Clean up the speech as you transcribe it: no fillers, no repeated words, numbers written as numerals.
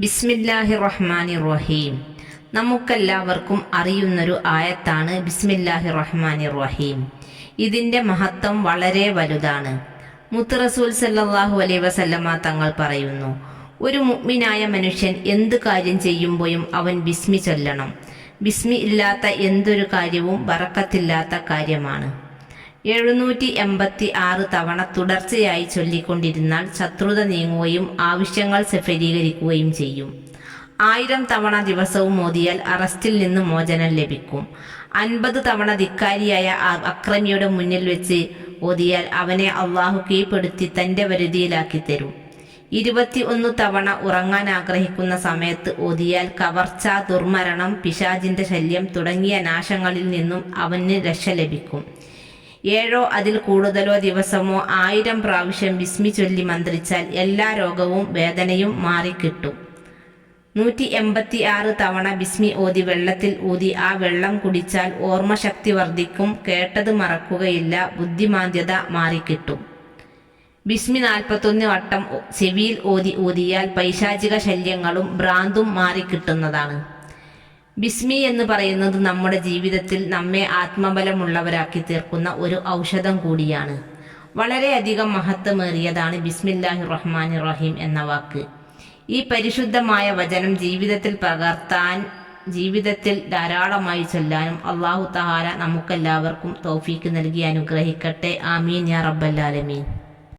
ബിസ്മില്ലാഹി റഹ്മാനി റഹീം. നമുക്കെല്ലാവർക്കും അറിയുന്നൊരു ആയത്താണ് ബിസ്മില്ലാഹി റഹ്മാനി റഹീം. ഇതിൻ്റെ മഹത്വം വളരെ വലുതാണ്. മുത്ത് റസൂൽ സല്ലല്ലാഹു അലൈഹി വസല്ലമ തങ്ങൾ പറയുന്നു, ഒരു മുഅ്മിനായ മനുഷ്യൻ എന്ത് കാര്യം ചെയ്യുമ്പോഴും അവൻ ബിസ്മി ചൊല്ലണം. ബിസ്മി ഇല്ലാത്ത എന്തൊരു കാര്യവും ബറക്കത്തില്ലാത്ത കാര്യമാണ്. 786 തവണ തുടർച്ചയായി ചൊല്ലിക്കൊണ്ടിരുന്നാൽ ശത്രുത നീങ്ങുകയും ആവശ്യങ്ങൾ സഫലീകരിക്കുകയും ചെയ്യും. 1000 തവണ ദിവസവും ഓതിയാൽ അറസ്റ്റിൽ നിന്ന് മോചനം ലഭിക്കും. 50 തവണ ധിക്കാരിയായ അക്രമിയുടെ മുന്നിൽ വെച്ച് ഓതിയാൽ അവനെ അള്ളാഹു കീഴ്പ്പെടുത്തി തൻ്റെ വരുതിയിലാക്കി തരും. 21 തവണ ഉറങ്ങാൻ ആഗ്രഹിക്കുന്ന സമയത്ത് ഓതിയാൽ കവർച്ച, ദുർമരണം, പിശാചിന്റെ ശല്യം തുടങ്ങിയ നാശങ്ങളിൽ നിന്നും അവന് രക്ഷ ലഭിക്കും. 7 അതിൽ കൂടുതലോ ദിവസമോ 1000 പ്രാവശ്യം ബിസ്മി ചൊല്ലി മന്ത്രിച്ചാൽ എല്ലാ രോഗവും വേദനയും മാറിക്കിട്ടും. 186 തവണ ബിസ്മി ഓതി വെള്ളത്തിൽ ഊതി ആ വെള്ളം കുടിച്ചാൽ ഓർമ്മശക്തി വർദ്ധിക്കും, കേട്ടത് മറക്കുകയില്ല, ബുദ്ധിമാന്ദ്യത മാറിക്കിട്ടും. ബിസ്മി 41 വട്ടം ചെവിയിൽ ഊതിയാൽ പൈശാചിക ശല്യങ്ങളും ഭ്രാന്തും മാറിക്കിട്ടുന്നതാണ്. ബിസ്മി എന്ന് പറയുന്നത് നമ്മുടെ ജീവിതത്തിൽ നമ്മെ ആത്മബലമുള്ളവരാക്കി തീർക്കുന്ന ഒരു ഔഷധം കൂടിയാണ്. വളരെയധികം മഹത്വമേറിയതാണ് ബിസ്മില്ലാഹി റഹ്മാനി റഹീം എന്ന വാക്ക്. ഈ പരിശുദ്ധമായ വചനം ജീവിതത്തിൽ പകർത്താൻ, ജീവിതത്തിൽ ധാരാളമായി ചൊല്ലാനും അല്ലാഹു തആല നമുക്കെല്ലാവർക്കും തൗഫീക്ക് നൽകി അനുഗ്രഹിക്കട്ടെ. ആമീൻ യാ റബ്ബൽ ആലമീൻ.